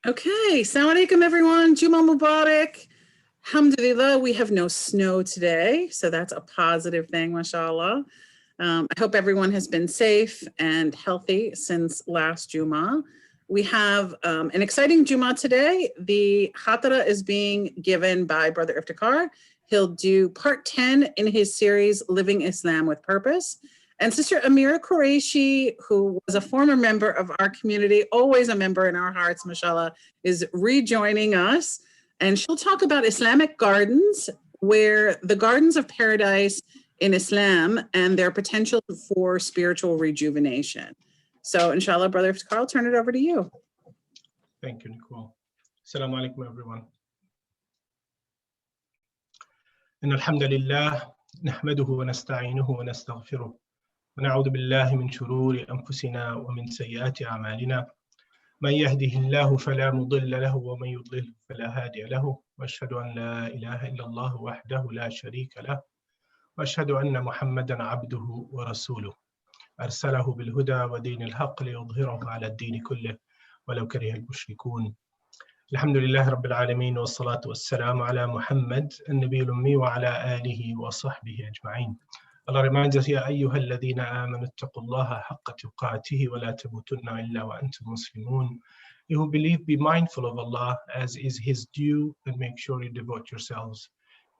Okay, Assalamu alaikum everyone. Juma Mubarak. Alhamdulillah, we have no snow today, so that's a positive thing, mashallah. I hope everyone has been safe and healthy since last Juma. We have an exciting Juma today. The Khatara is being given by Brother Iftikhar. He'll do part 10 in his series, Living Islam with Purpose. And Sister Amira Qureshi, who was a former member of our community, always a member in our hearts, mashallah, is rejoining us. And she'll talk about Islamic gardens, where the gardens of paradise in Islam and their potential for spiritual rejuvenation. So inshallah, Brother Iftikhar, I'll turn it over to you. Thank you, Nicole. Assalamu alaikum, everyone. إن الحمد لله نحمده ونستعينه ونستغفره ونعوذ بالله من شرور أنفسنا ومن سيئات أعمالنا من يهده الله فلا مضل له ومن يضلل فلا هادي له وأشهد أن لا إله إلا الله وحده لا شريك له وأشهد أن محمدا عبده ورسوله أرسله بالهدى ودين الحق ليظهره على الدين كله ولو كره المشركون. الحمد لله رب العالمين والصلاة والسلام على محمد النبي الأمي وعلى آله وصحبه أجمعين. Allah reminds us, يا أيها الذين آمنوا اتقوا الله حق تقاته ولا تموتن إلا وأنتم مسلمون. You who believe, be mindful of Allah as is His due, and make sure you devote yourselves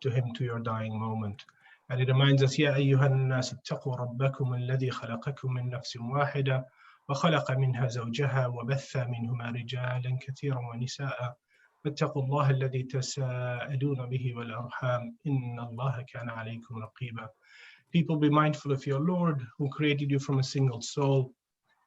to Him to your dying moment. And it reminds us, يا أيها الناس اتقوا ربكم الذي خلقكم من نفس واحدة وخلق منها زوجها وبث منهما رجالا كثيرا ونساء واتقوا الله الذي تساءلون به والأرحام إن الله كان عليكم رقيبا. People, be mindful of your Lord, who created you from a single soul,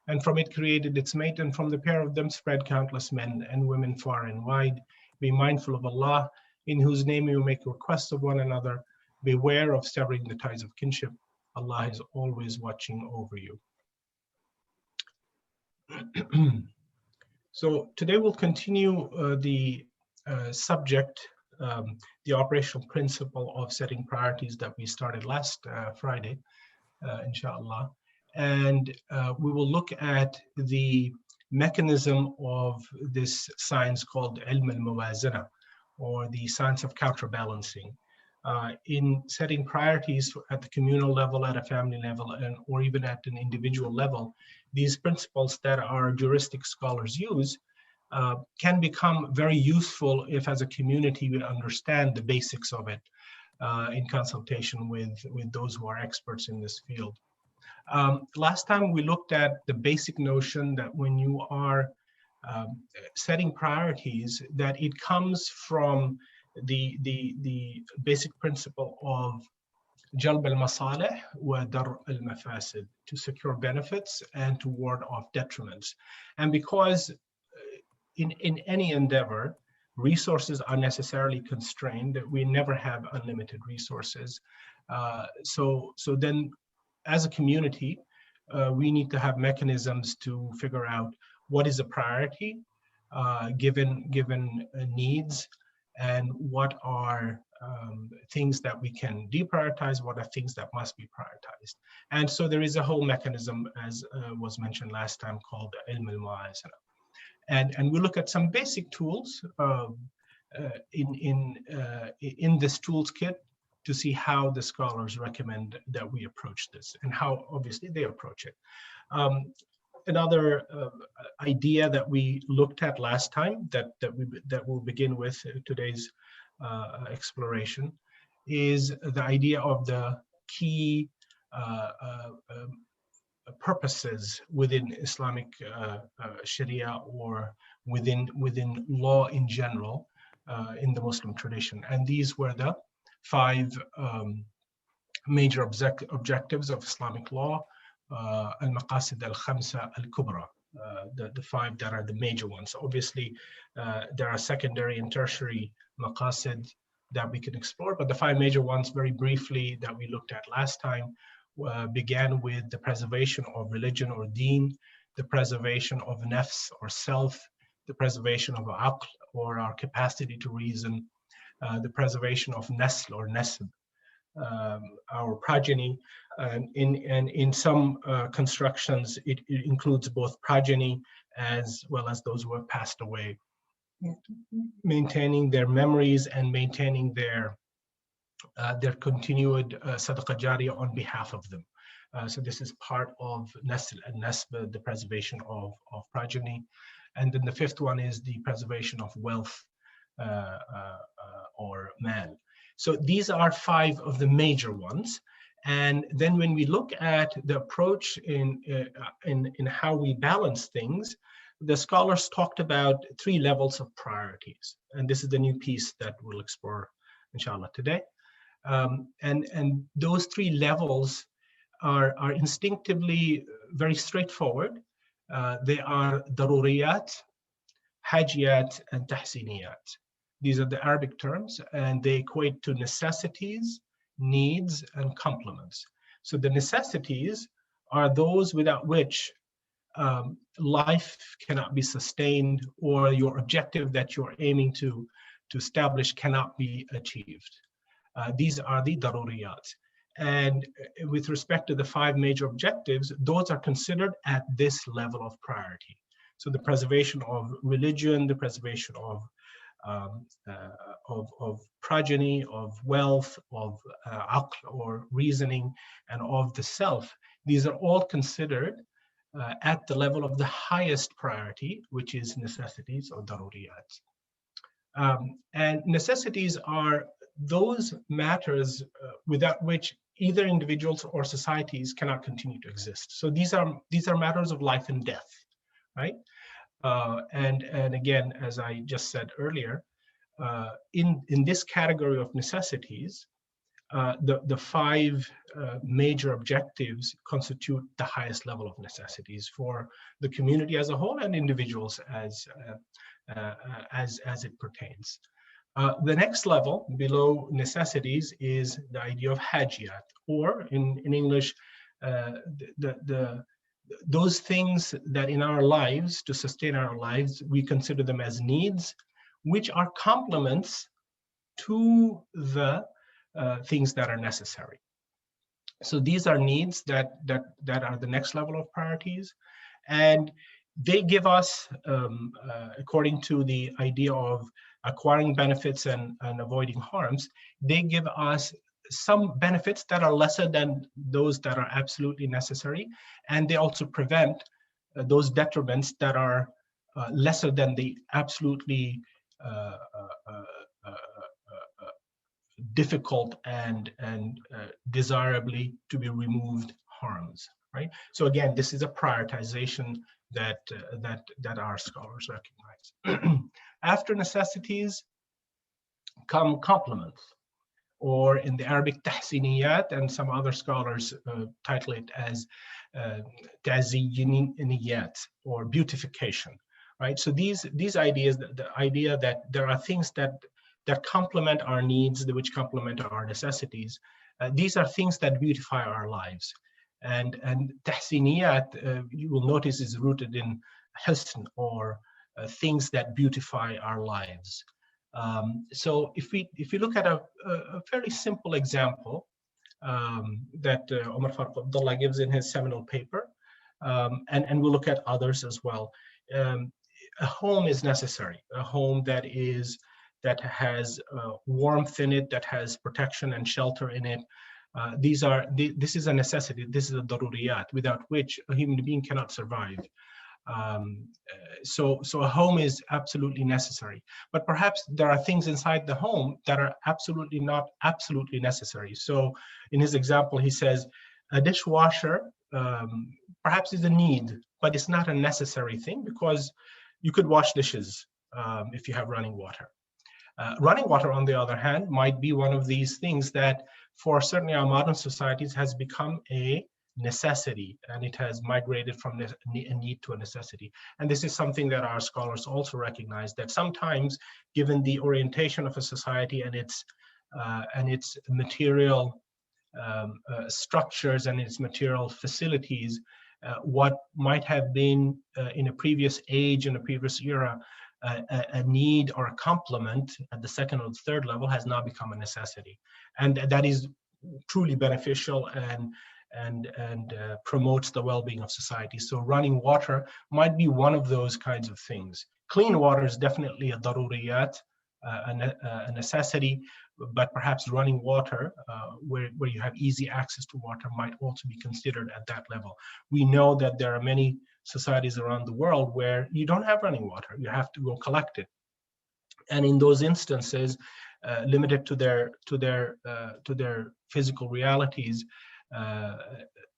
and from it created its mate, and from the pair of them spread countless men and women far and wide. Be mindful of Allah, in whose name you make requests of one another. Beware of severing the ties of kinship. Allah is always watching over you. So today we'll continue the subject, the operational principle of setting priorities that we started last Friday, inshallah. And we will look at the mechanism of this science called ilm al-muwazana, or the science of counterbalancing. In setting priorities at the communal level, at a family level, or even at an individual level, these principles that our juristic scholars use can become very useful if, as a community, we understand the basics of it in consultation with those who are experts in this field. Last time we looked at the basic notion that when you are setting priorities, that it comes from the basic principle of jalb al-masalih wa dar al-mafasid, to secure benefits and to ward off detriments. And because in any endeavor, resources are necessarily constrained, that we never have unlimited resources. So then, as a community, we need to have mechanisms to figure out what is a priority given needs, and what are things that we can deprioritize, what are things that must be prioritized. And so there is a whole mechanism, as was mentioned last time, called ilm al-muwazana. And we look at some basic tools in this tools kit to see how the scholars recommend that we approach this, and how obviously they approach it. Another idea that we looked at last time that we'll begin with today's exploration is the idea of the key purposes within Islamic Sharia, or within law in general in the Muslim tradition. And these were the 5 major objectives of Islamic law, al-maqasid al-khamsa al-kubra, the 5 that are the major ones. Obviously, there are secondary and tertiary maqasid that we can explore, but the 5 major ones, very briefly, that we looked at last time, began with the preservation of religion or deen, the preservation of nafs or self, the preservation of aql or our capacity to reason, the preservation of nasl or nasb, our progeny, and in some constructions it includes both progeny as well as those who have passed away. maintaining their memories and maintaining their continued sadaqah jariyah on behalf of them. So this is part of nasl and nasb, the preservation of progeny. And then the fifth one is the preservation of wealth or mal. So these are five of the major ones. And then when we look at the approach in how we balance things, the scholars talked about three levels of priorities. And this is the new piece that we'll explore, inshallah, today. And those three levels are instinctively very straightforward. They are daruriyat, hajiyat, and tahsiniyat. These are the Arabic terms, and they equate to necessities, needs, and complements. So the necessities are those without which life cannot be sustained, or your objective that you're aiming to establish cannot be achieved. These are the daruriyat. And with respect to the five major objectives, those are considered at this level of priority. So the preservation of religion, the preservation of progeny, of wealth, of aql or reasoning, and of the self. These are all considered at the level of the highest priority, which is necessities or daruriyat. And necessities are those matters without which either individuals or societies cannot continue to exist. So these are matters of life and death, right? And again, as I just said earlier, in this category of necessities, the five major objectives constitute the highest level of necessities for the community as a whole and individuals as it pertains. The next level below necessities is the idea of hajiyat, or in English, those things that in our lives, to sustain our lives, we consider them as needs, which are complements to the things that are necessary. So these are needs that are the next level of priorities, and they give us, according to the idea of acquiring benefits and avoiding harms, they give us some benefits that are lesser than those that are absolutely necessary, and they also prevent those detriments that are lesser than the absolutely difficult and desirably to be removed harms, right? So again, this is a prioritization that our scholars recognize. After necessities come complements, or in the Arabic tahsiniyat, and some other scholars title it as taziyyiniyat, or beautification, right? So these ideas, the idea that there are things that complement our needs, which complement our necessities, these are things that beautify our lives. And tahsiniyat, you will notice, is rooted in husn, or things that beautify our lives. So if we look at a fairly simple example that Omar Farq Abdullah gives in his seminal paper, and we'll look at others as well. A home is necessary, a home that has warmth in it, that has protection and shelter in it. This is a necessity, this is a daruriyat, without which a human being cannot survive. So a home is absolutely necessary, but perhaps there are things inside the home that are not absolutely necessary. So in his example, he says a dishwasher perhaps is a need, but it's not a necessary thing, because you could wash dishes if you have running water. Running water, on the other hand, might be one of these things that, for certainly our modern societies, has become a necessity, and it has migrated from a need to a necessity. And this is something that our scholars also recognize, that sometimes, given the orientation of a society and its material structures and its material facilities, what might have been in a previous age, in a previous era, a need or a complement at the second or third level, has now become a necessity. And that is truly beneficial, and promotes the well-being of society. So running water might be one of those kinds of things. Clean water is definitely a daruriyat, a necessity, but perhaps running water, where you have easy access to water, might also be considered at that level. We know that there are many societies around the world where you don't have running water, you have to go collect it. And in those instances, limited to their physical realities,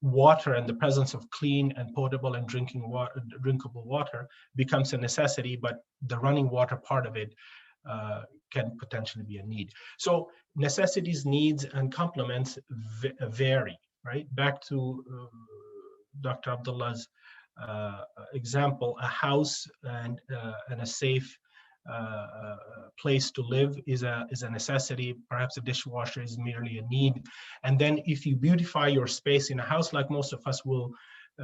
water and the presence of clean and potable and drinkable water becomes a necessity, but the running water part of it can potentially be a need. So necessities, needs, and complements vary, right? Back to Dr. Abdullah's example, a house and a safe place to live is a necessity. Perhaps a dishwasher is merely a need. And then if you beautify your space in a house, like most of us will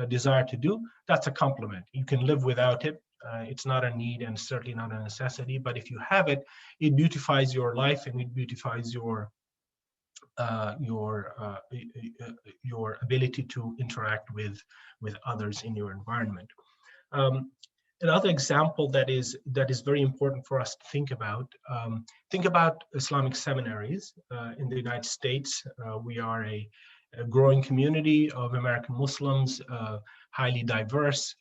desire to do, that's a complement. You can live without it. It's not a need and certainly not a necessity, but if you have it, it beautifies your life and it beautifies your ability to interact with others in your environment. Another example that is very important for us to think about Islamic seminaries in the United States. We are a growing community of American Muslims, highly diverse.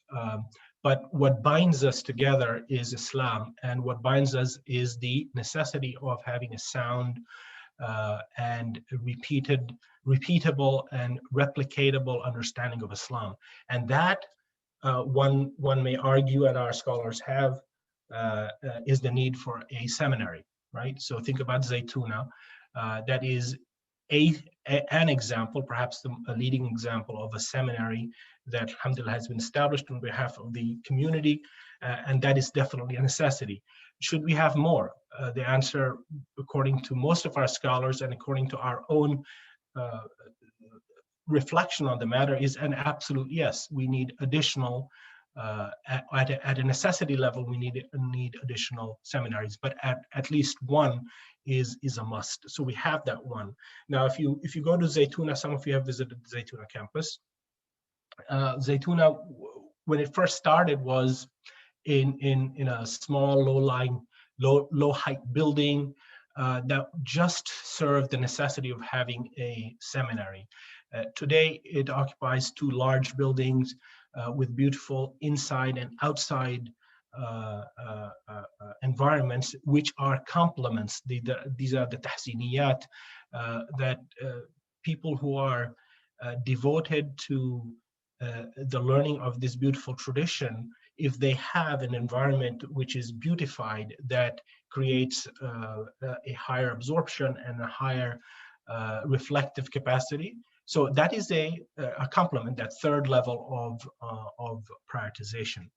But what binds us together is Islam, and what binds us is the necessity of having a sound and repeatable and replicatable understanding of Islam. And that one may argue, and our scholars have, is the need for a seminary, right? So think about Zaytuna. That is an example, perhaps a leading example of a seminary that, alhamdulillah, has been established on behalf of the community, and that is definitely a necessity. Should we have more? The answer, according to most of our scholars and according to our own reflection on the matter, is an absolute yes. We need additional, at a necessity level, we need additional seminaries, but at least one is a must. So we have that one. Now, if you go to Zaytuna, some of you have visited the Zaytuna campus. Zaytuna, when it first started, was in a small, low height building that just served the necessity of having a seminary. Today, it occupies two large buildings with beautiful inside and outside environments, which are complements. These are the tahsiniyat that people who are devoted to the learning of this beautiful tradition, if they have an environment which is beautified, that creates a higher absorption and a higher reflective capacity. So that is a complement, that third level of prioritization.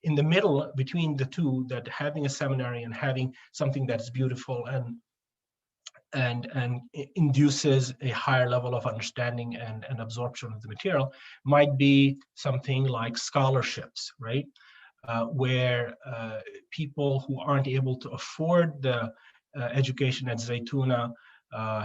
In the middle between the two, that having a seminary and having something that's beautiful and induces a higher level of understanding and absorption of the material, might be something like scholarships, right? Where people who aren't able to afford the education at Zaytuna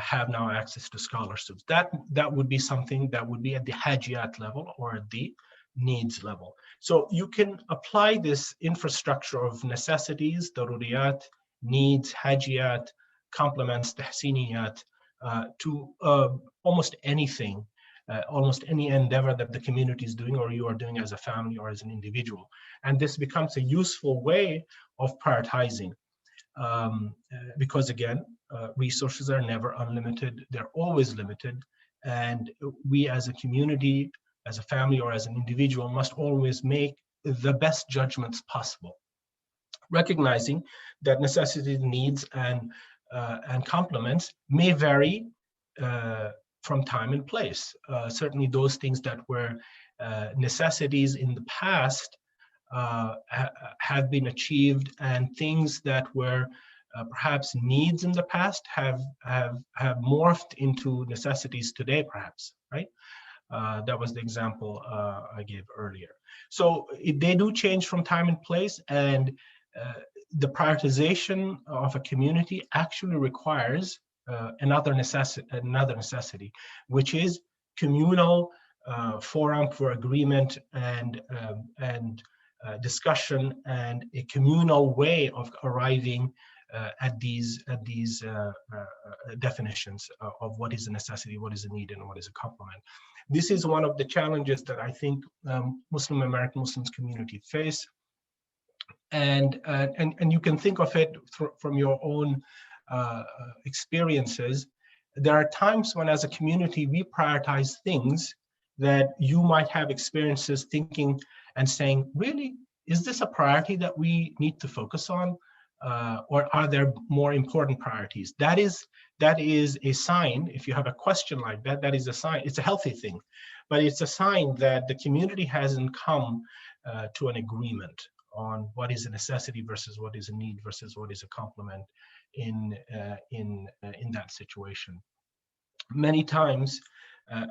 have now access to scholarships. That would be something that would be at the hajiyat level or at the needs level. So you can apply this infrastructure of necessities, daruriyat, needs, hajiyat, complements, tahsiniyat, to almost anything, almost any endeavor that the community is doing or you are doing as a family or as an individual. And this becomes a useful way of prioritizing. Because again, resources are never unlimited, they're always limited. And we as a community, as a family, or as an individual must always make the best judgments possible, recognizing that necessities, needs, and complements may vary from time and place. Certainly those things that were necessities in the past have been achieved, and things that were perhaps needs in the past have morphed into necessities today, perhaps, right? That was the example I gave earlier. So they do change from time and place, and the prioritization of a community actually requires another necessity, which is communal forum for agreement and discussion, and a communal way of arriving at these definitions of what is a necessity, what is a need, and what is a complement. This is one of the challenges that I think Muslim American Muslims community face, and you can think of it from your own experiences. There are times when, as a community, we prioritize things that you might have experiences thinking and saying, really, is this a priority that we need to focus on? Or are there more important priorities? That is a sign. If you have a question like that, that is a sign. It's a healthy thing, but it's a sign that the community hasn't come to an agreement on what is a necessity versus what is a need versus what is a complement in that situation. Many times,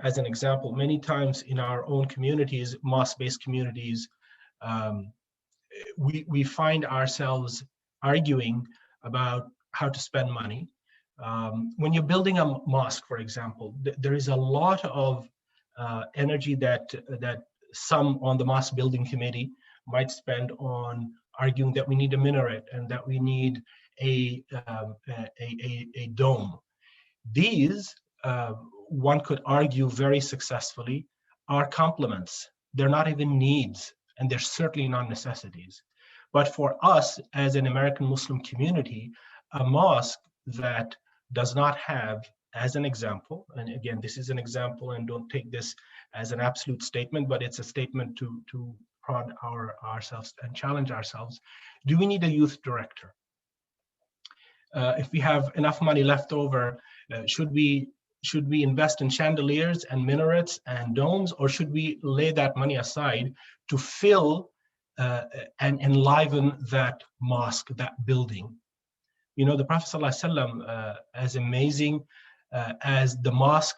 as an example, many times in our own communities, mosque-based communities, we find ourselves arguing about how to spend money. When you're building a mosque, for example, there is a lot of energy that some on the mosque building committee might spend on arguing that we need a minaret and that we need a dome. These, one could argue very successfully, are complements. They're not even needs, and they're certainly not necessities. But for us as an American Muslim community, a mosque that does not have, as an example, and again, this is an example and don't take this as an absolute statement, but it's a statement to prod ourselves and challenge ourselves. Do we need a youth director? If we have enough money left over, should we invest in chandeliers and minarets and domes, or should we lay that money aside to fill and enliven that mosque, that building? You know, the Prophet ﷺ, as amazing as the mosque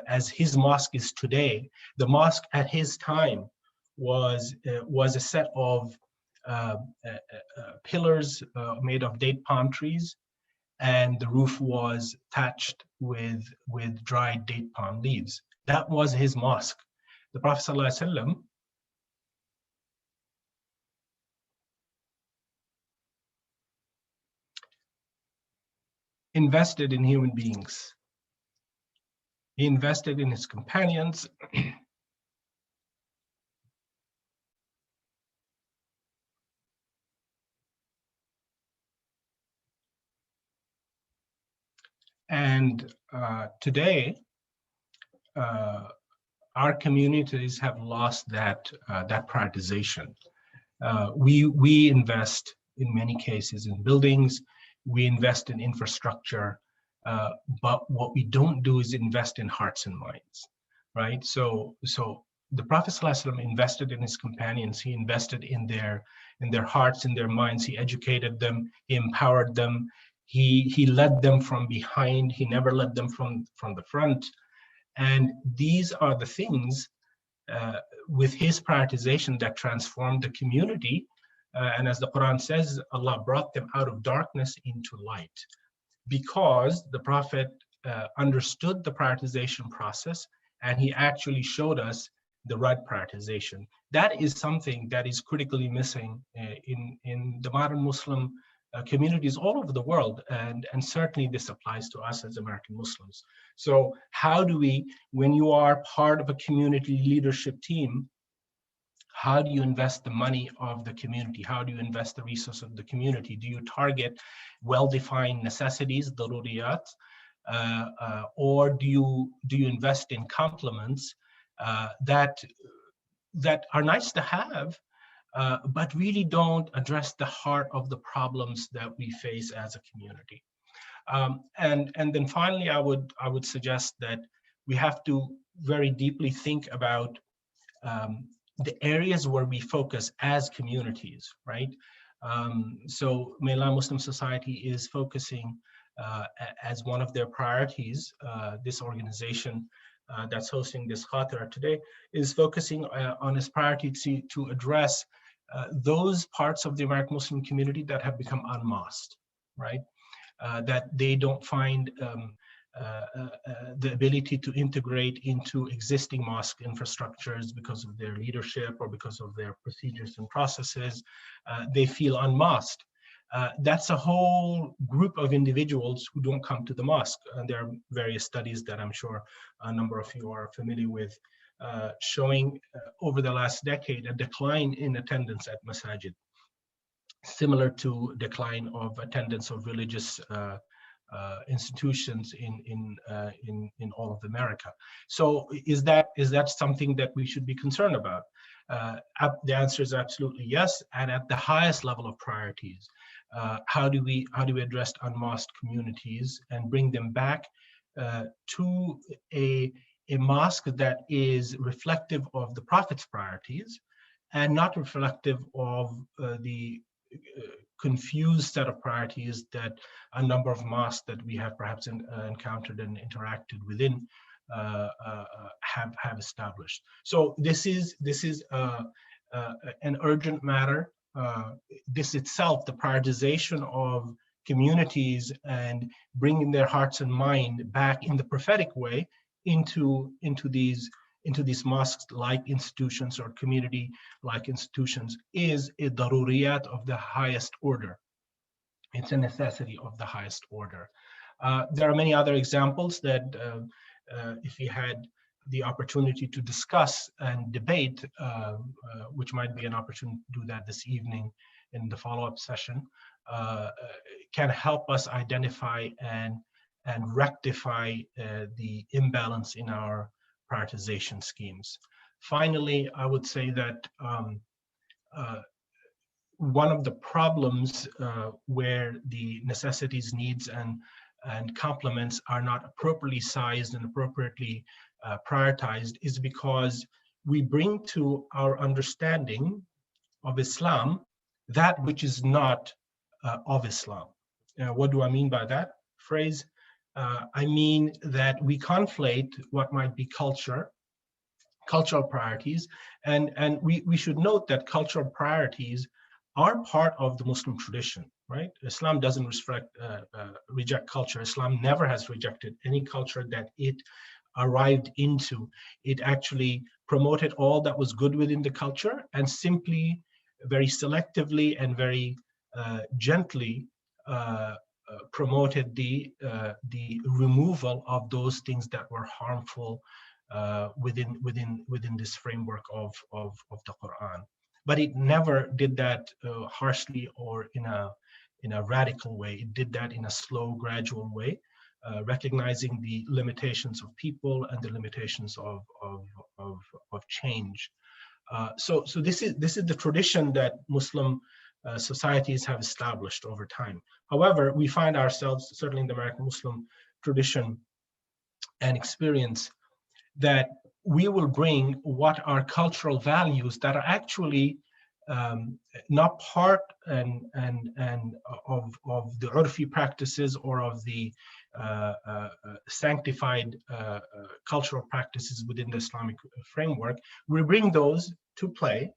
as his mosque is today, the mosque at his time was a set of pillars made of date palm trees, and the roof was thatched with dried date palm leaves. That was his mosque. The Prophet ﷺ invested in human beings. He invested in his companions. And today, our communities have lost that prioritization. We invest in many cases in buildings, we invest in infrastructure, but what we don't do is invest in hearts and minds, right? So the Prophet ﷺ invested in his companions. He invested in their hearts, in their minds. He educated them. He empowered them. He led them from behind. He never led them from the front. And these are the things with his prioritization that transformed the community. And as the Quran says, Allah brought them out of darkness into light, because the Prophet understood the prioritization process, and he actually showed us the right prioritization. That is something that is critically missing in the modern Muslim communities all over the world, and certainly this applies to us as American Muslims. So how do we, when you are part of a community leadership team, how do you invest the money of the community? How do you invest the resources of the community? Do you target well-defined necessities, daruriyat, or do you invest in complements that are nice to have, but really don't address the heart of the problems that we face as a community? And then finally, I would suggest that we have to very deeply think about the areas where we focus as communities, right? So Mela Muslim Society is focusing as one of their priorities, this organization that's hosting this khatira today is focusing on its priority to address those parts of the American Muslim community that have become unmosqued, right? That they don't find the ability to integrate into existing mosque infrastructures because of their leadership or because of their procedures and processes. They feel unmasked. That's a whole group of individuals who don't come to the mosque. And there are various studies that I'm sure a number of you are familiar with, showing over the last decade a decline in attendance at masajid, similar to decline of attendance of religious institutions in all of America. So is that something that we should be concerned about? The answer is absolutely yes. And at the highest level of priorities, how do we address unmasked communities and bring them back to a mosque that is reflective of the Prophet's priorities and not reflective of the confused set of priorities that a number of mosques that we have perhaps encountered and interacted within have established. So this is an urgent matter. This itself, the prioritization of communities and bringing their hearts and mind back in the prophetic way into these mosques-like institutions or community-like institutions is a daruriyat of the highest order. It's a necessity of the highest order. There are many other examples that if we had the opportunity to discuss and debate, which might be an opportunity to do that this evening in the follow-up session, can help us identify and rectify the imbalance in our prioritization schemes. Finally, I would say that one of the problems where the necessities, needs, and complements are not appropriately sized and appropriately prioritized is because we bring to our understanding of Islam that which is not of Islam. What do I mean by that phrase? I mean that we conflate what might be cultural priorities, and we should note that cultural priorities are part of the Muslim tradition, right? Islam doesn't reject culture. Islam never has rejected any culture that it arrived into. It actually promoted all that was good within the culture and simply, very selectively and very gently promoted the removal of those things that were harmful within this framework of the Quran. But it never did that harshly or in a radical way. It did that in a slow, gradual way, recognizing the limitations of people and the limitations of change. So this is the tradition that Muslim societies have established over time. However, we find ourselves, certainly in the American Muslim tradition and experience, that we will bring what are cultural values that are actually not part and of the urfi practices or of the sanctified cultural practices within the Islamic framework. We bring those to play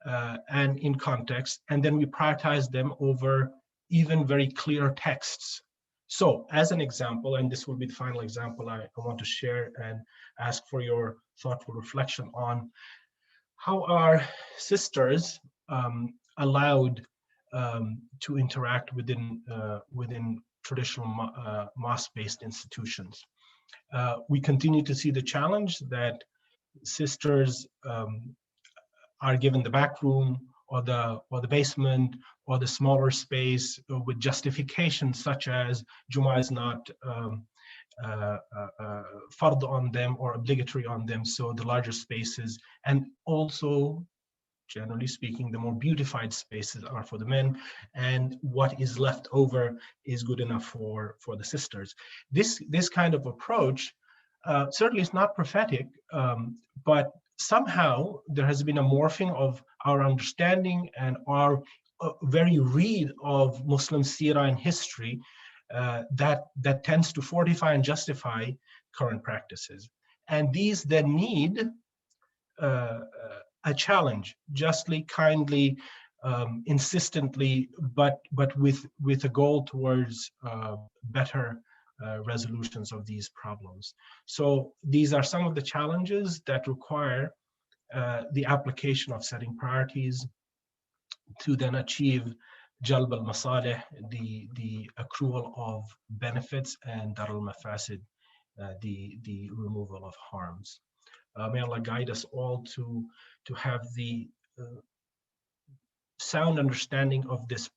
and in context, and then we prioritize them over even very clear texts. So as an example, and this will be the final example I want to share and ask for your thoughtful reflection on, how are sisters allowed to interact within traditional mosque-based institutions? We continue to see the challenge that sisters are given the back room or the basement or the smaller space with justifications such as Jummah is not fard on them or obligatory on them, so the larger spaces, and also, generally speaking, the more beautified spaces are for the men, and what is left over is good enough for the sisters. This kind of approach certainly is not prophetic, but somehow there has been a morphing of our understanding and our very read of Muslim seerah and history that tends to fortify and justify current practices. And these then need a challenge, justly, kindly, insistently, but with a goal towards better resolutions of these problems. So these are some of the challenges that require the application of setting priorities to then achieve jalb al-masalih, the accrual of benefits, and dar al-mafasid, the removal of harms. May Allah guide us all to have the sound understanding of this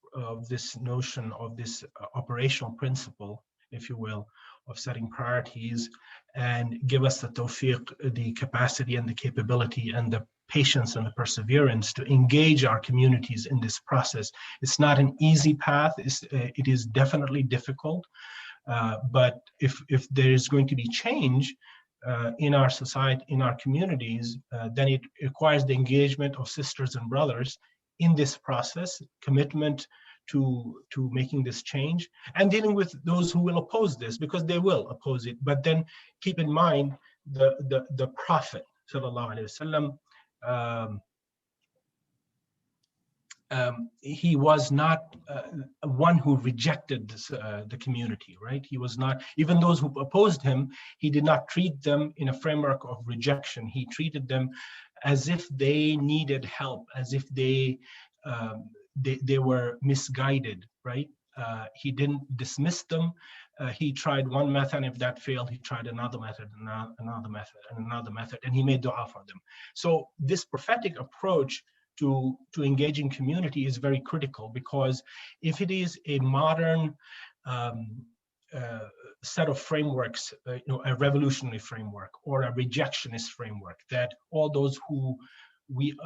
notion, of this operational principle, if you will, of setting priorities, and give us the tawfiq, the capacity and the capability and the patience and the perseverance to engage our communities in this process. It's not an easy path. It is definitely difficult. But if there is going to be change in our society, in our communities, then it requires the engagement of sisters and brothers in this process, commitment to making this change, and dealing with those who will oppose this, because they will oppose it. But then keep in mind the Prophet sallallahu alaihi wasallam. He was not one who rejected the community, right? He was not, even those who opposed him, he did not treat them in a framework of rejection. He treated them as if they needed help, as if they were misguided, right? He didn't dismiss them. He tried one method, and if that failed, he tried another method, another method, and another method, and he made dua for them. So this prophetic approach to engaging community is very critical, because if it is a modern set of frameworks, a revolutionary framework or a rejectionist framework, that all those who we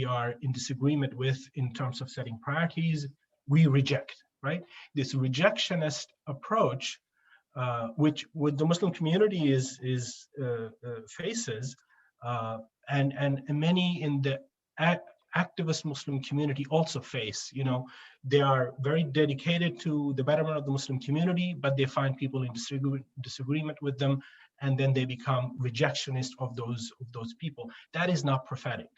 are in disagreement with in terms of setting priorities, we reject, right? This rejectionist approach, which the Muslim community faces, and many in the activist Muslim community also face. They are very dedicated to the betterment of the Muslim community, but they find people in disagreement with them, and then they become rejectionist of those people. That is not prophetic.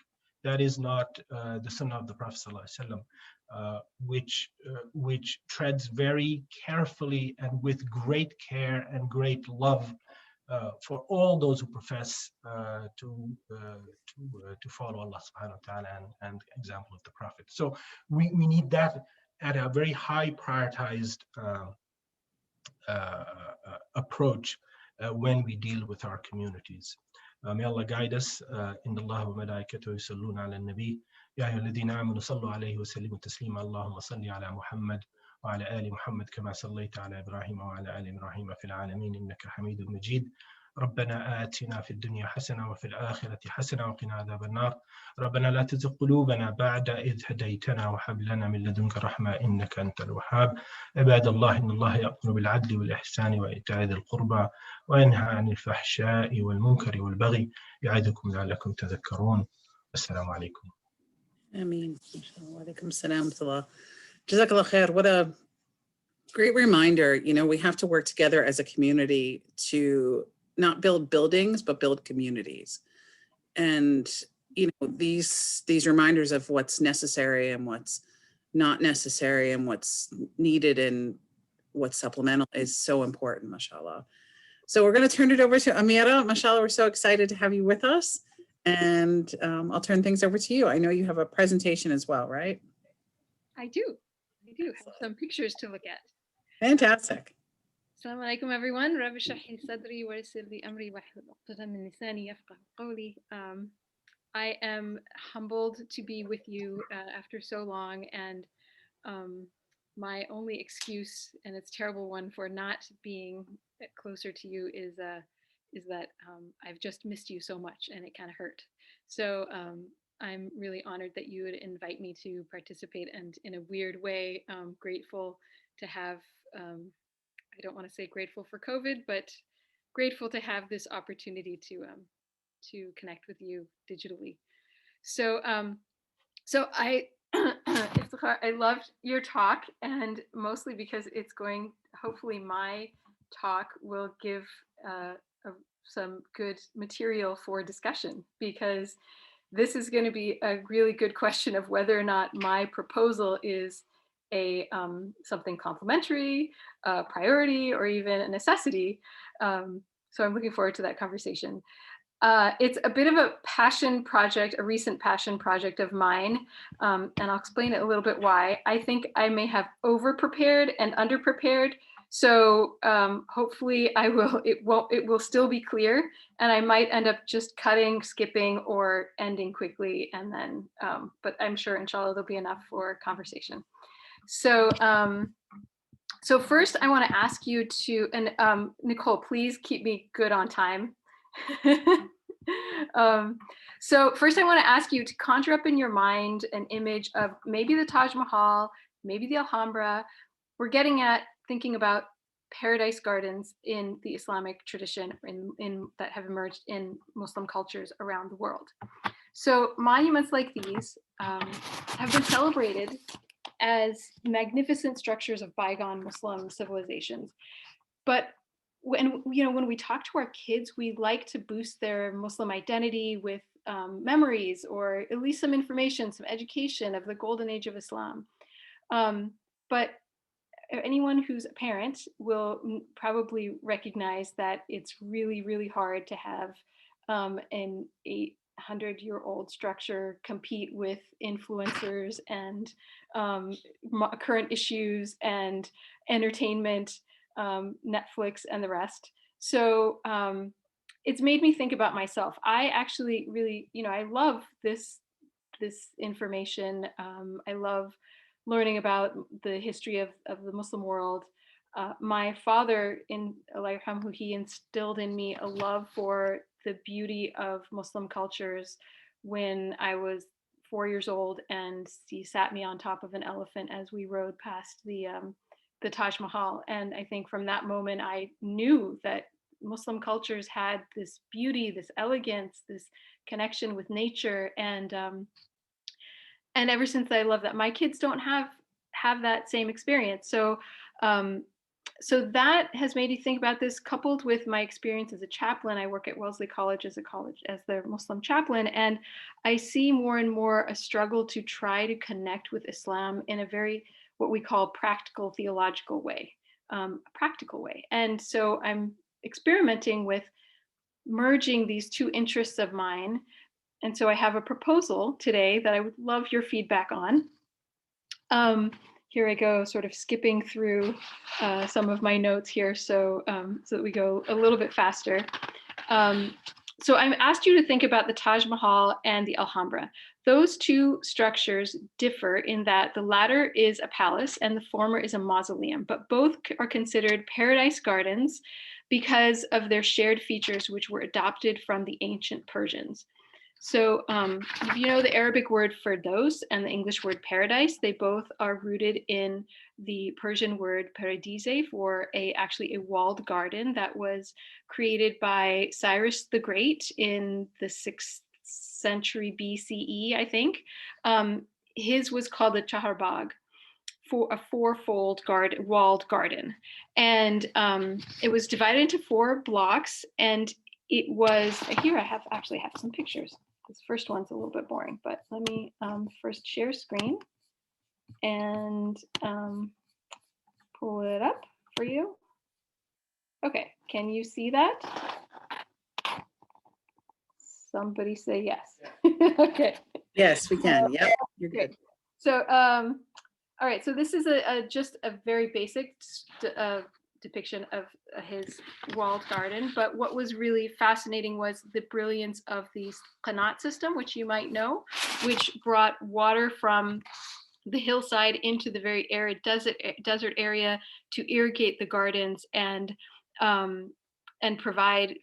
That is not the Sunnah of the Prophet ﷺ, which treads very carefully and with great care and great love for all those who profess to follow Allah subhanahu wa ta'ala and example of the Prophet. So we need that at a very high prioritized approach when we deal with our communities. May Allah guide us. Inna Allah wa malaikatahu yusalluna ala nabi. Ya ayyuhalladhina amanu sallu alayhi wa sallimu taslima. Allahumma salli ala Muhammad wa ala ali Muhammad kama sallaita ala Ibrahim wa ala ali Ibrahim fil alamin innaka Hamidum Majid. ربنا آتنا في الدنيا حسنة وفي الآخرة حسنة وقنا عذاب النار. ربنا لا تزغ قلوبنا بعد إذ هديتنا وهب لنا من لدنك رحمة إنك أنت الوهاب. عباد الله إن الله يأمر بالعدل والإحسان وإيتاء ذي القربى وينهى عن الفحشاء والمنكر والبغي يعظكم لعلكم تذكرون. السلام عليكم. Ameen. Wa alaikum salam wa rahmatullah. Jazakallah khair. What a great reminder. We have to work together as a community to not build buildings, but build communities. And, these reminders of what's necessary and what's not necessary and what's needed and what's supplemental is so important, mashallah. So we're going to turn it over to Amira. Mashallah, we're so excited to have you with us. And I'll turn things over to you. I know you have a presentation as well, right? I do have some pictures to look at. Fantastic. Assalamu alaikum, everyone. Rabbi Shahhi Sadri wa yassir li amri wahlul 'uqdatan min lisani yafqahu qawli. I am humbled to be with you after so long, and my only excuse, and it's a terrible one, for not being closer to you is that I've just missed you so much, and it kind of hurt. So I'm really honored that you would invite me to participate, and in a weird way, grateful to have. I don't want to say grateful for COVID, but grateful to have this opportunity to connect with you digitally. So I I loved your talk, and mostly because it's going. Hopefully, my talk will give some good material for discussion, because this is going to be a really good question of whether or not my proposal is a something complementary, priority, or even a necessity. So I'm looking forward to that conversation. It's a bit of a passion project, a recent passion project of mine, and I'll explain it a little bit why. I think I may have over-prepared and under-prepared, so hopefully it will still be clear, and I might end up just cutting, skipping, or ending quickly, and then, but I'm sure, inshallah, there'll be enough for conversation. So, so first I want to ask you to, and Nicole, please keep me good on time. So first I want to ask you to conjure up in your mind an image of maybe the Taj Mahal, maybe the Alhambra. We're getting at thinking about paradise gardens in the Islamic tradition in that have emerged in Muslim cultures around the world. So monuments like these have been celebrated as magnificent structures of bygone Muslim civilizations. But when we talk to our kids, we like to boost their Muslim identity with memories, or at least some information, some education of the golden age of Islam. But anyone who's a parent will probably recognize that it's really, really hard to have an 800-year-old structure compete with influencers and current issues and entertainment, Netflix and the rest. So it's made me think about myself. I actually really, I love this information. I love learning about the history of the Muslim world. My father, Allah yarhamhu, he instilled in me a love for the beauty of Muslim cultures when I was 4 years old, and he sat me on top of an elephant as we rode past the Taj Mahal. And I think from that moment, I knew that Muslim cultures had this beauty, this elegance, this connection with nature. And ever since, I love that. My kids don't have that same experience. So so that has made me think about this, coupled with my experience as a chaplain. I work at Wellesley College as their Muslim chaplain, and I see more and more a struggle to try to connect with Islam in a very, what we call, practical theological way, a practical way. And so I'm experimenting with merging these two interests of mine. And so I have a proposal today that I would love your feedback on. Here I go, sort of skipping through some of my notes here, so that we go a little bit faster. So I've asked you to think about the Taj Mahal and the Alhambra. Those two structures differ in that the latter is a palace and the former is a mausoleum, but both are considered paradise gardens because of their shared features, which were adopted from the ancient Persians. So if you know the Arabic word firdaus and the English word paradise, they both are rooted in the Persian word paradise for actually a walled garden that was created by Cyrus the Great in the 6th century BCE, I think. His was called the Chaharbagh, for a fourfold walled garden. And it was divided into 4 blocks, and it was, here I actually have some pictures. This first one's a little bit boring, but let me first share screen and pull it up for you. Okay, can you see that? Somebody say yes. Okay. Yes, we can. Yep, you're good. So, all right, so this is just a very basic depiction of his walled garden, but what was really fascinating was the brilliance of the qanat system, which you might know, which brought water from the hillside into the very arid desert area to irrigate the gardens and provide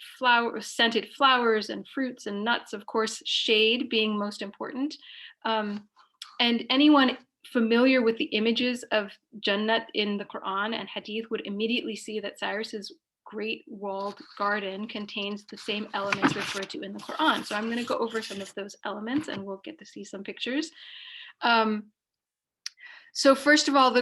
scented flowers and fruits and nuts, of course, shade being most important. And anyone familiar with the images of Jannat in the Quran and Hadith would immediately see that Cyrus's great walled garden contains the same elements referred to in the Quran. So I'm going to go over some of those elements and we'll get to see some pictures. So first of all,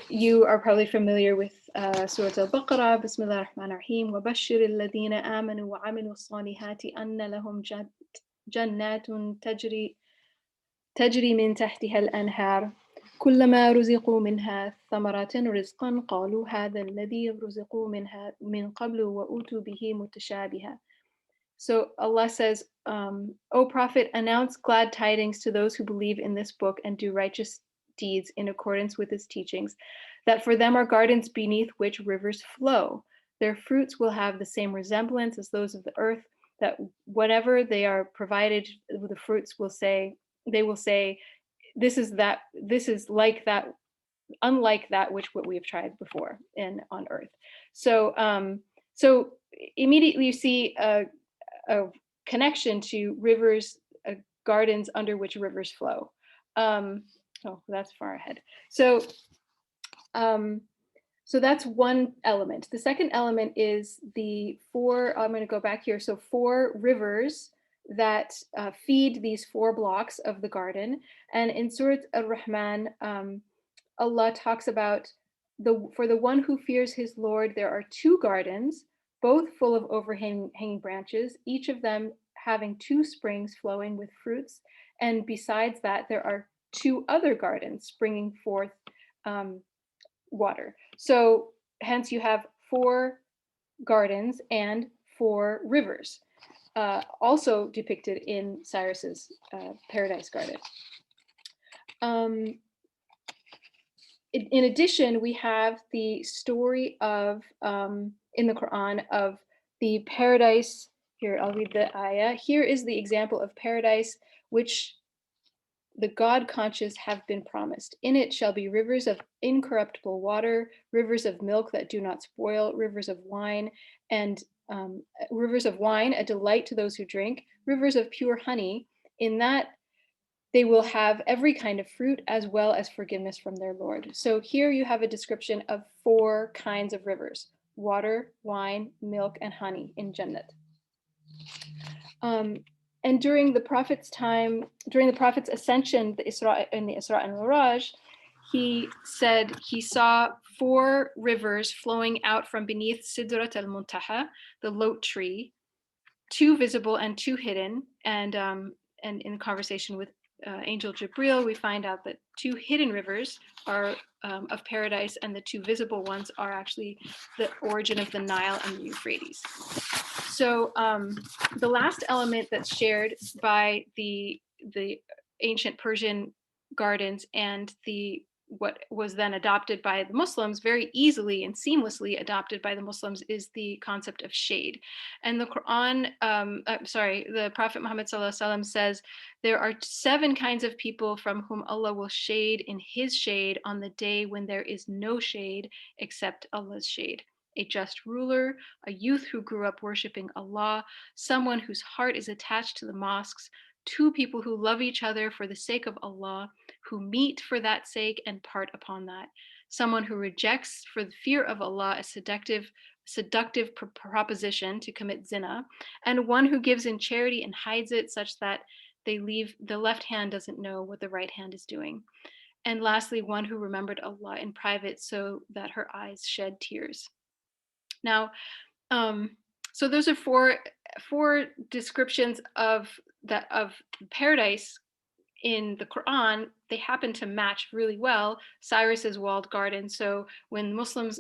you are probably familiar with Surah Al-Baqarah, Bismillah ar-Rahman ar-Rahim, وَبَشِّرِ الَّذِينَ آمَنُوا وَعَمِلُوا الصَّالِحَاتِ أَنَّ لَهُمْ جَنَّاتٌ تجري من تحتها الأنهار كلما رزقوا منها ثمرة رزقا قالوا هذا الذي رزقوا منها من قبل وأوتوا به متشابها. So Allah says, O Prophet, announce glad tidings to those who believe in this book and do righteous deeds in accordance with its teachings, that for them are gardens beneath which rivers flow. Their fruits will have the same resemblance as those of the earth, that whenever they are provided, the fruits will say, they will say, this is like that, unlike that which what we have tried before on earth. So so immediately you see a connection to rivers, gardens under which rivers flow. Oh, that's far ahead. So so that's one element. The second element is the four, I'm going to go back here. So 4 rivers that feed these 4 blocks of the garden. And in Surah Ar-Rahman, Allah talks about for the one who fears his Lord, there are 2 gardens, both full of overhanging branches, each of them having 2 springs flowing with fruits. And besides that, there are 2 other gardens springing forth water. So hence you have 4 gardens and 4 rivers, also depicted in Cyrus's Paradise Garden. In addition, we have the story of, in the Quran, of the paradise. Here, I'll read the ayah. Here is the example of paradise which the God conscious have been promised. In it shall be rivers of incorruptible water, rivers of milk that do not spoil, rivers of wine, and rivers of wine, a delight to those who drink, rivers of pure honey. In that they will have every kind of fruit as well as forgiveness from their Lord. So here you have a description of 4 kinds of rivers: water, wine, milk, and honey in Jannat. And during the Prophet's time, during the Prophet's ascension, the Isra and Miraj, he said he saw 4 rivers flowing out from beneath Sidrat al-Muntaha, the lote tree, 2 visible and 2 hidden. And in conversation with Angel Jibril, we find out that 2 hidden rivers are of paradise, and the 2 visible ones are actually the origin of the Nile and the Euphrates. So the last element that's shared by the ancient Persian gardens and what was then adopted by the Muslims, very easily and seamlessly adopted by the Muslims, is the concept of shade. And the Quran, the Prophet Muhammad ﷺ says, there are 7 kinds of people from whom Allah will shade in his shade on the day when there is no shade except Allah's shade: a just ruler, a youth who grew up worshiping Allah, someone whose heart is attached to the mosques, 2 people who love each other for the sake of Allah, who meet for that sake and part upon that, someone who rejects for the fear of Allah a seductive proposition to commit zina, and one who gives in charity and hides it such that the left hand doesn't know what the right hand is doing. And lastly, one who remembered Allah in private so that her eyes shed tears. Now, so those are 4 descriptions of paradise in the Quran. They happen to match really well Cyrus's walled garden. So when Muslims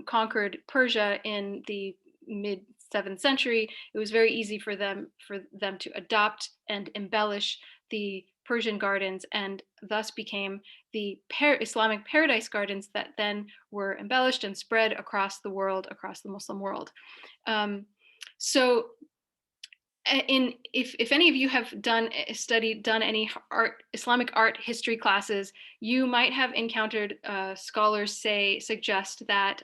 conquered Persia in the mid 7th century, it was very easy for them to adopt and embellish the Persian gardens, and thus became the Islamic paradise gardens that then were embellished and spread across the world, across the Muslim world. So if any of you have done any Islamic art history classes, you might have encountered scholars suggest that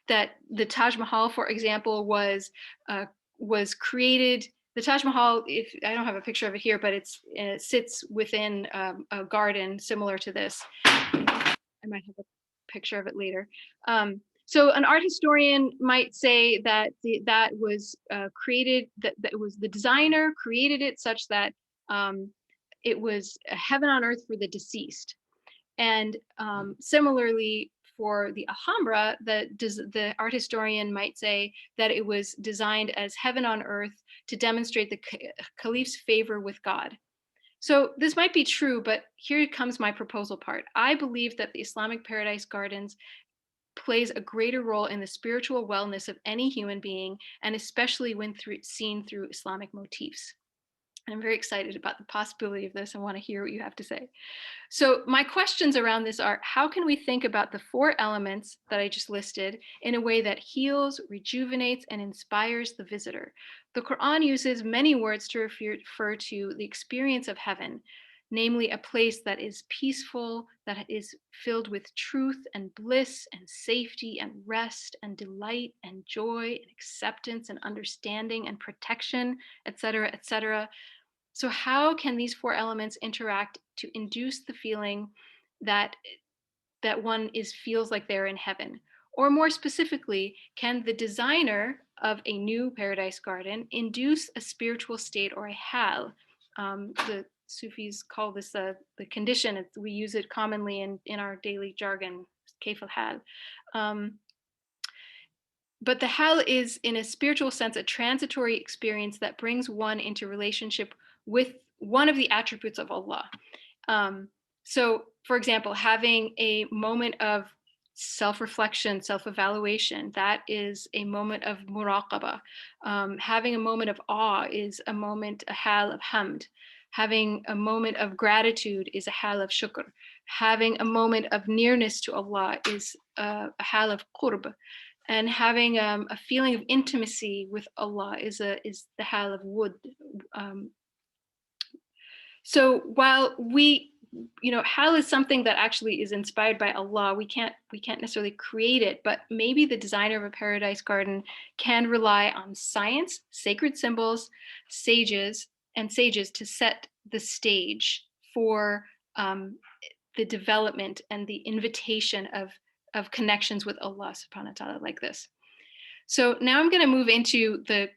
that the Taj Mahal, for example, was created. The Taj Mahal, if I don't have a picture of it here, but it sits within a garden similar to this. I might have a picture of it later. So an art historian might say that that was created, that it was the designer created it such that it was a heaven on earth for the deceased. And similarly, for the Alhambra, the art historian might say that it was designed as heaven on earth to demonstrate the caliph's favor with God. So this might be true, but here comes my proposal part. I believe that the Islamic Paradise Gardens plays a greater role in the spiritual wellness of any human being, and especially when seen through Islamic motifs. And I'm very excited about the possibility of this and want to hear what you have to say. So my questions around this are, how can we think about the 4 elements that I just listed in a way that heals, rejuvenates, and inspires the visitor? The Quran uses many words to refer to the experience of heaven, namely a place that is peaceful, that is filled with truth and bliss and safety and rest and delight and joy and acceptance and understanding and protection, etc., etc. So how can these 4 elements interact to induce the feeling that one feels like they're in heaven? Or more specifically, can the designer of a new paradise garden induce a spiritual state or a hal? The Sufis call this the condition. We use it commonly in our daily jargon, kayf al-hal. But the hal is, in a spiritual sense, a transitory experience that brings one into relationship with one of the attributes of Allah. So, for example, having a moment of self-reflection, self-evaluation, that is a moment of muraqabah. Having a moment of awe is a hal of hamd. Having a moment of gratitude is a hal of shukr. Having a moment of nearness to Allah is a hal of qurb. And having a feeling of intimacy with Allah is the hal of wud. So while hal is something that actually is inspired by Allah, we can't necessarily create it, but maybe the designer of a paradise garden can rely on science, sacred symbols, sages to set the stage for the development and the invitation of connections with Allah subhanahu wa ta'ala like this. So now I'm going to move into the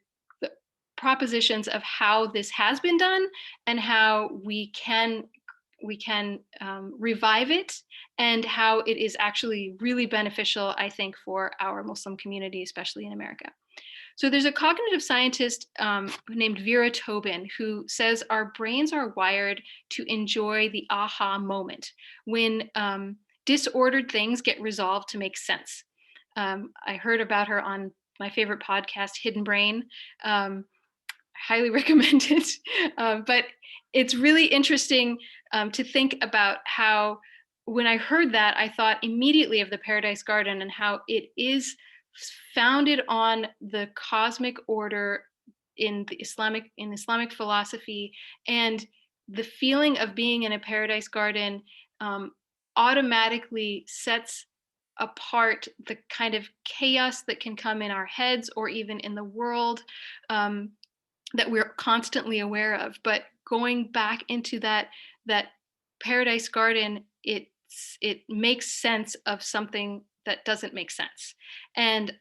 propositions of how this has been done and how we can revive it, and how it is actually really beneficial, I think, for our Muslim community, especially in America. So there's a cognitive scientist named Vera Tobin who says our brains are wired to enjoy the aha moment when disordered things get resolved to make sense. I heard about her on my favorite podcast, Hidden Brain. Highly recommend it. But it's really interesting to think about how, when I heard that, I thought immediately of the Paradise Garden and how it is founded on the cosmic order in Islamic philosophy, and the feeling of being in a paradise garden automatically sets apart the kind of chaos that can come in our heads or even in the world that we're constantly aware of. But going back into that paradise garden, it makes sense of something that doesn't make sense. And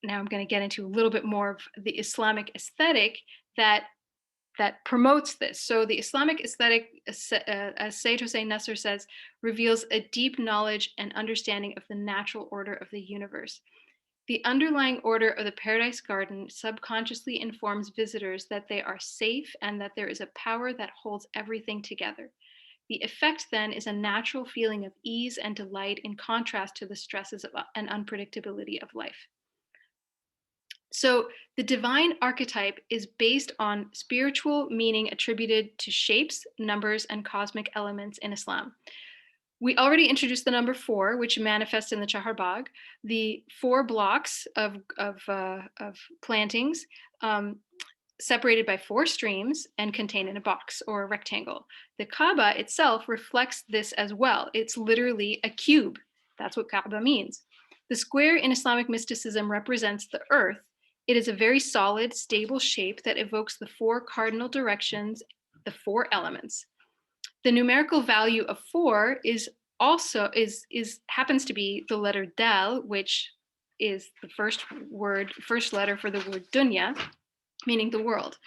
now I'm going to get into a little bit more of the Islamic aesthetic that promotes this. So the Islamic aesthetic, as Sayyid Hossein Nasr says, reveals a deep knowledge and understanding of the natural order of the universe. The underlying order of the Paradise Garden subconsciously informs visitors that they are safe and that there is a power that holds everything together. The effect then is a natural feeling of ease and delight in contrast to the stresses and unpredictability of life. So the divine archetype is based on spiritual meaning attributed to shapes, numbers, and cosmic elements in Islam. We already introduced the number 4, which manifests in the Chaharbagh, the 4 blocks of plantings separated by 4 streams and contained in a box or a rectangle. The Kaaba itself reflects this as well. It's literally a cube. That's what Kaaba means. The square in Islamic mysticism represents the earth. It is a very solid, stable shape that evokes the 4 cardinal directions, the 4 elements. The numerical value of 4 is also happens to be the letter dal, which is the first letter for the word dunya, meaning the world,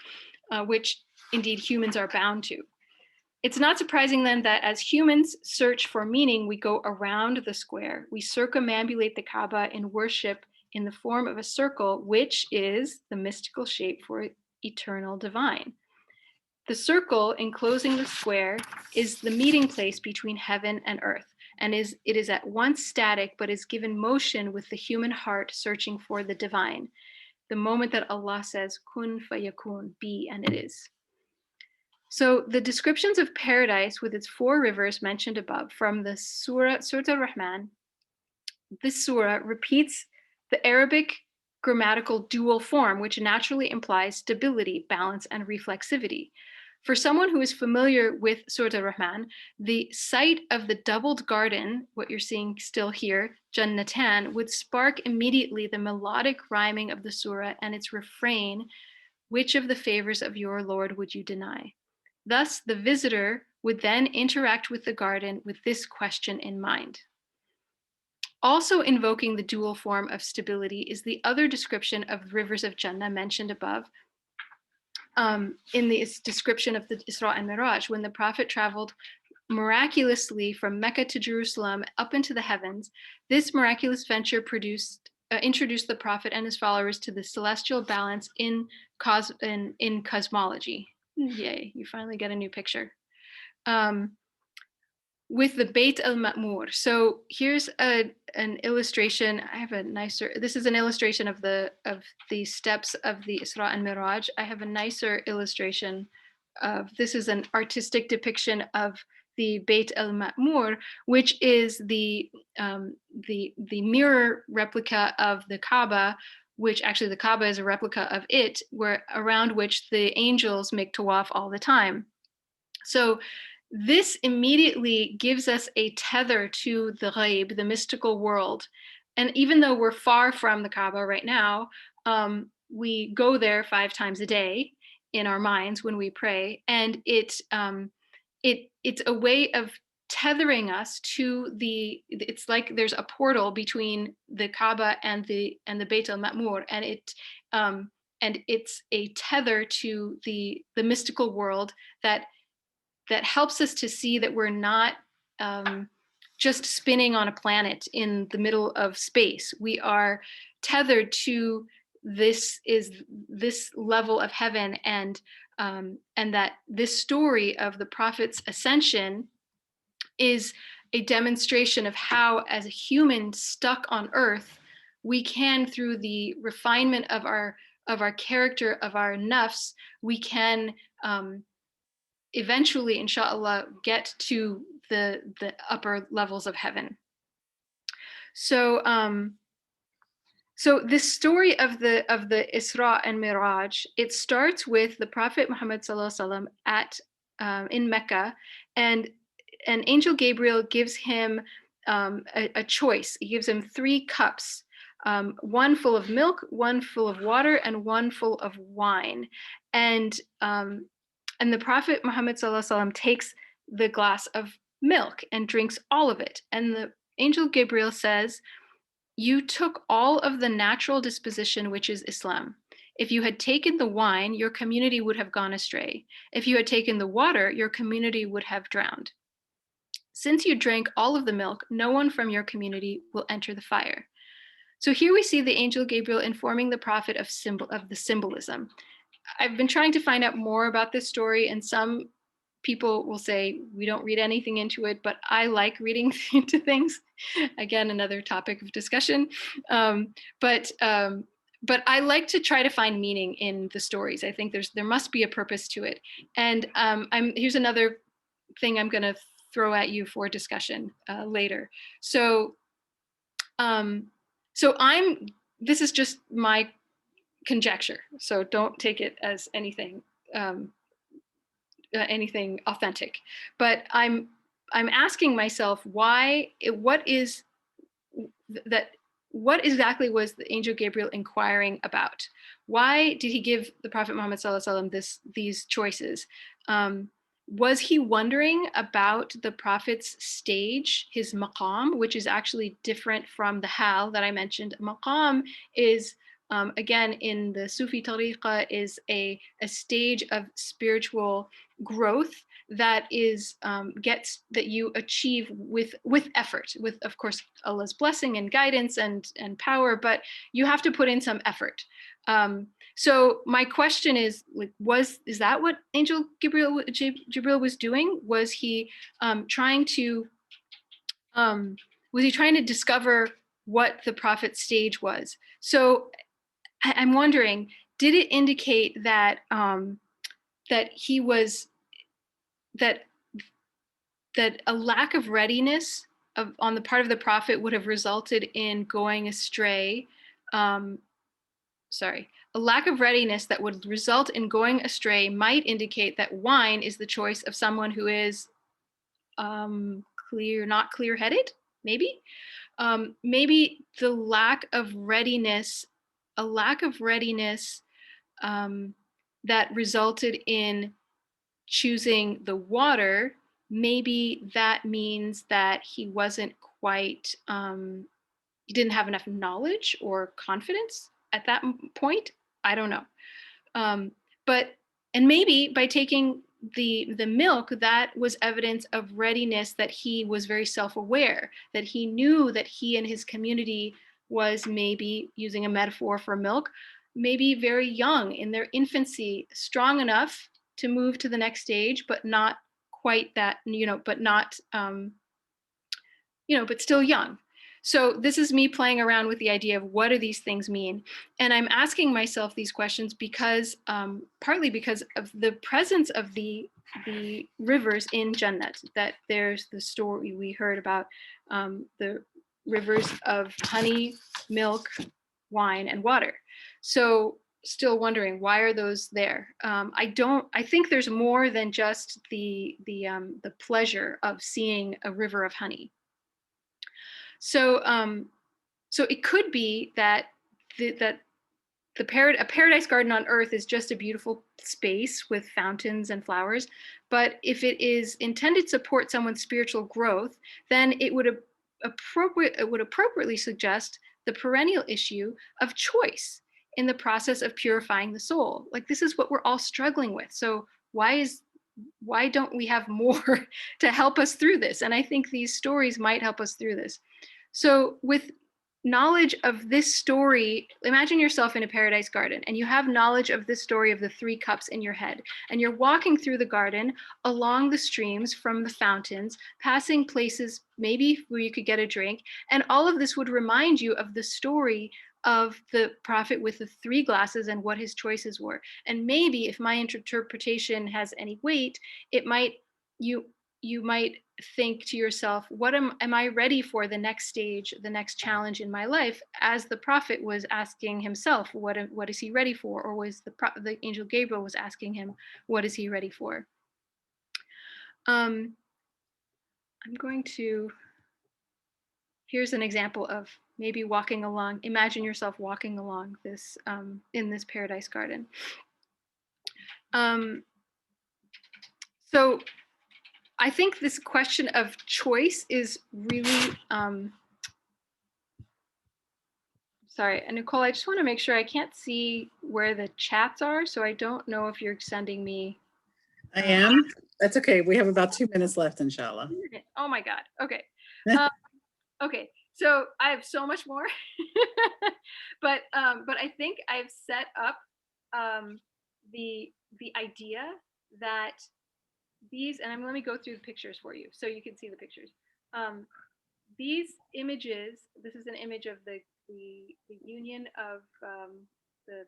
which indeed humans are bound to. It's not surprising then that as humans search for meaning, we go around the square. We circumambulate the Kaaba in worship in the form of a circle, which is the mystical shape for eternal divine. The circle enclosing the square is the meeting place between heaven and earth, and it is at once static, but is given motion with the human heart searching for the divine. The moment that Allah says, kun fayakun, be, and it is. So the descriptions of paradise with its 4 rivers mentioned above from the Surah Ar-Rahman, this surah repeats the Arabic grammatical dual form, which naturally implies stability, balance, and reflexivity. For someone who is familiar with Surah Ar-Rahman, the sight of the doubled garden, what you're seeing still here, Jannatan, would spark immediately the melodic rhyming of the surah and its refrain, which of the favors of your Lord would you deny? Thus, the visitor would then interact with the garden with this question in mind. Also invoking the dual form of stability is the other description of rivers of Jannah mentioned above, in the description of the Isra and Miraj, when the Prophet traveled miraculously from Mecca to Jerusalem up into the heavens. This miraculous venture introduced the Prophet and his followers to the celestial balance in cosmology. Yay, you finally get a new picture. With the Beit al-Ma'mur. So here's an illustration. I have a nicer, this is an illustration of the steps of the Isra and Miraj. I have a nicer illustration of, this is an artistic depiction of the Beit al-Ma'mur, which is the mirror replica of the Kaaba, which actually the Kaaba is a replica of it, around which the angels make tawaf all the time. So this immediately gives us a tether to the ghaib, the mystical world. And even though we're far from the Kaaba right now, we go there 5 times a day in our minds when we pray. And it's a way of tethering us to it's like there's a portal between the Kaaba and the Beit al-Ma'mur, and it's a tether to the mystical world that helps us to see that we're not just spinning on a planet in the middle of space. We are tethered to this level of heaven, and that this story of the Prophet's ascension is a demonstration of how, as a human stuck on earth, we can, through the refinement of our character, of our nafs, we can eventually, inshallah, get to the upper levels of heaven. So this story of the Isra and Miraj, it starts with the Prophet Muhammad sallallahu alaihi wasallam in Mecca, and Angel Gabriel gives him a choice. He gives him 3 cups, one full of milk, one full of water, and one full of wine. And the Prophet Muhammad sallallahu alaihi wasallam takes the glass of milk and drinks all of it. And the Angel Gabriel says, "You took all of the natural disposition, which is Islam. If you had taken the wine, your community would have gone astray. If you had taken the water, your community would have drowned. Since you drank all of the milk, no one from your community will enter the fire." So here we see the Angel Gabriel informing the Prophet of the symbolism. I've been trying to find out more about this story, and some people will say we don't read anything into it, but I like reading into things. Again, another topic of discussion. But I like to try to find meaning in the stories. I think there must be a purpose to it. And here's another thing I'm going to throw at you for discussion later. So this is just my conjecture, so don't take it as anything authentic. But I'm asking myself what exactly was the Angel Gabriel inquiring about? Why did he give the Prophet Muhammad sallallahu alaihi wasallam these choices? Was he wondering about the Prophet's stage, his maqam, which is actually different from the hal that I mentioned? Maqam is, again, in the Sufi tariqa, is a stage of spiritual growth that is that you achieve with effort, with, of course, Allah's blessing and guidance and power, but you have to put in some effort. So my question is, like, is that what Angel Gabriel was doing? Was he trying to discover what the prophet's stage was? So I'm wondering, did it indicate that that he was that that a lack of readiness on the part of the prophet would have resulted in going astray? Sorry, a lack of readiness that would result in going astray might indicate that wine is the choice of someone who is not clear-headed, maybe. Maybe the lack of readiness, a lack of readiness that resulted in choosing the water, maybe that means that he wasn't quite, he didn't have enough knowledge or confidence at that point. I don't know. But and maybe by taking the milk, that was evidence of readiness, that he was very self-aware, that he knew that he and his community was, maybe using a metaphor for milk, maybe very young in their infancy, strong enough to move to the next stage, but not quite that, but not, but still young. So this is me playing around with the idea of what do these things mean? And I'm asking myself these questions because, partly because of the presence of the rivers in Jannat, that there's the story we heard about, the rivers of honey, milk, wine, and water. So still wondering, why are those there? I think there's more than just the pleasure of seeing a river of honey. So, so it could be that a paradise garden on earth is just a beautiful space with fountains and flowers. But if it is intended to support someone's spiritual growth, then it would appropriately suggest the perennial issue of choice in the process of purifying the soul. Like, this is what we're all struggling with. So why don't we have more to help us through this? And I think these stories might help us through this. So with knowledge of this story, imagine yourself in a paradise garden and you have knowledge of this story of the 3 cups in your head, and you're walking through the garden along the streams from the fountains, passing places maybe where you could get a drink, and all of this would remind you of the story of the prophet with the 3 glasses and what his choices were. And maybe, if my interpretation has any weight, it might, you might think to yourself, what am I ready for the next stage, the next challenge in my life? As the prophet was asking himself, what is he ready for? Or was the angel Gabriel was asking him, what is he ready for? I'm going to, here's an example of maybe walking along, imagine yourself walking along this, in this paradise garden. So I think this question of choice is really, sorry, and Nicole, I just want to make sure, I can't see where the chats are, so I don't know if you're sending me. I am. That's okay. We have about 2 minutes left, inshallah. Oh my God. Okay. Okay. So I have so much more, but I think I've set up the idea that these, and let me go through the pictures for you so you can see the pictures. These images, this is an image of the union of the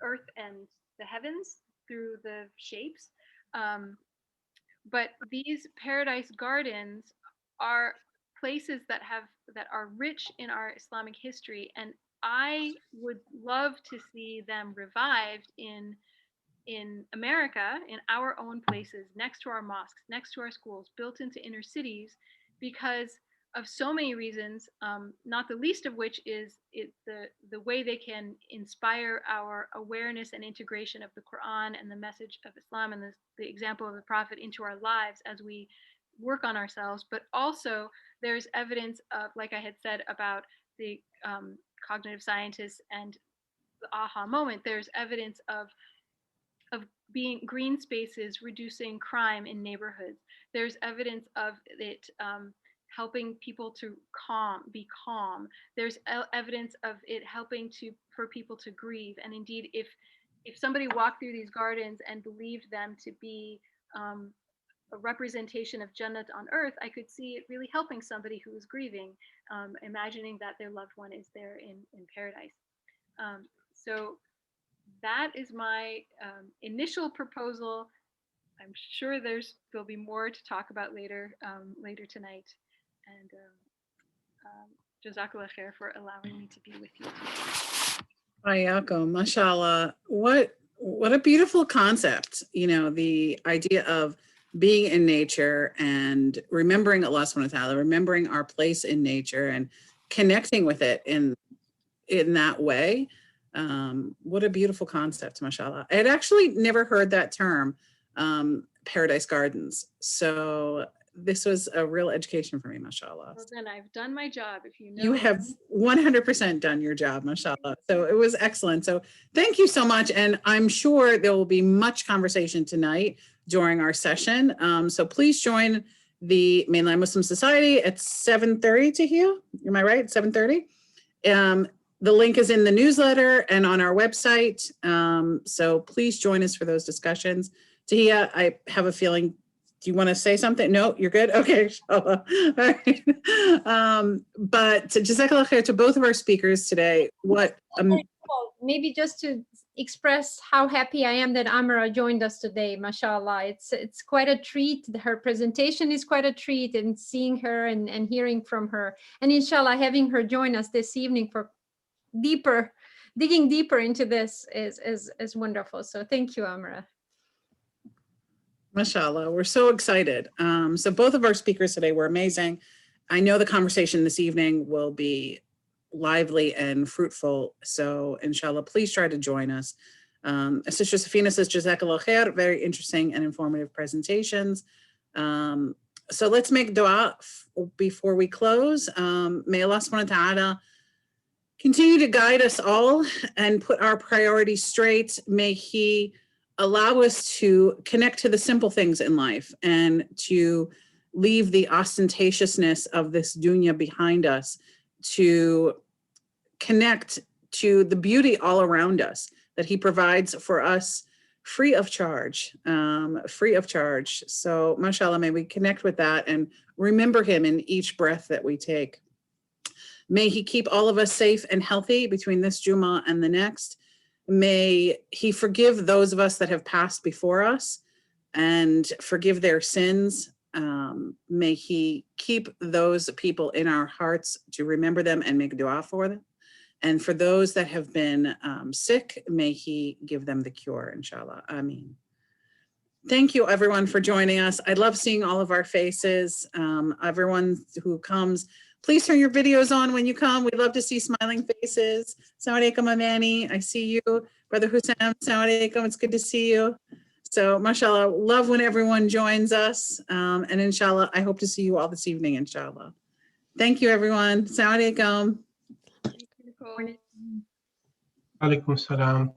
earth and the heavens through the shapes. But these paradise gardens are places that are rich in our Islamic history, and I would love to see them revived in America, in our own places, next to our mosques, next to our schools, built into inner cities, because of so many reasons, not the least of which is the way they can inspire our awareness and integration of the Quran and the message of Islam and the example of the Prophet into our lives as we work on ourselves. But also there's evidence of, like I had said about the cognitive scientists and the aha moment, there's evidence of being green spaces reducing crime in neighborhoods. There's evidence of it helping people to be calm. There's evidence of it helping for people to grieve. And indeed, if somebody walked through these gardens and believed them to be a representation of Jannat on earth, I could see it really helping somebody who is grieving, imagining that their loved one is there in paradise. So that is my initial proposal. I'm sure there'll be more to talk about later tonight. And Jazakallah khair for allowing me to be with you today. Ayakum, mashallah. What a beautiful concept. You know, the idea of being in nature and remembering Allah subhanahu wa ta'ala, remembering our place in nature and connecting with it in that way. What a beautiful concept, mashallah. I had actually never heard that term, paradise gardens. So this was a real education for me, mashallah. Well, then I've done my job. If you know. You have 100% done your job, mashallah. So it was excellent. So thank you so much. And I'm sure there will be much conversation tonight during our session. So please join the Mainland Muslim Society at 7:30 to hear. Am I right? 7:30. The link is in the newsletter and on our website. So please join us for those discussions. Tahia, I have a feeling, do you want to say something? No, you're good? Okay, inshallah. All right. But Jazakallah khair to both of our speakers today. Maybe just to express how happy I am that Amra joined us today, mashallah. It's quite a treat. Her presentation is quite a treat, and seeing her and hearing from her. And inshallah, having her join us this evening for digging deeper into this is wonderful. So thank you, Amra. Mashallah, we're so excited. So both of our speakers today were amazing. I know the conversation this evening will be lively and fruitful. So inshallah, please try to join us. Sister Safina says, Jazakallah khair, very interesting and informative presentations. So let's make dua before we close. May Allah subhanahu wa ta'ala continue to guide us all and put our priorities straight. May He allow us to connect to the simple things in life and to leave the ostentatiousness of this dunya behind us, to connect to the beauty all around us that He provides for us free of charge, So mashallah, may we connect with that and remember Him in each breath that we take. May He keep all of us safe and healthy between this Jummah and the next. May He forgive those of us that have passed before us and forgive their sins. May He keep those people in our hearts to remember them and make dua for them. And for those that have been sick, may He give them the cure, inshallah. Ameen. Thank you, everyone, for joining us. I love seeing all of our faces. Everyone who comes, please turn your videos on when you come. We love to see smiling faces. Assalamu alaikum, Amani. I see you. Brother Hussein, assalamu alaikum. It's good to see you. So, mashallah, love when everyone joins us. And inshallah, I hope to see you all this evening, inshallah. Thank you, everyone. Assalamu alaikum. Alaikum salam.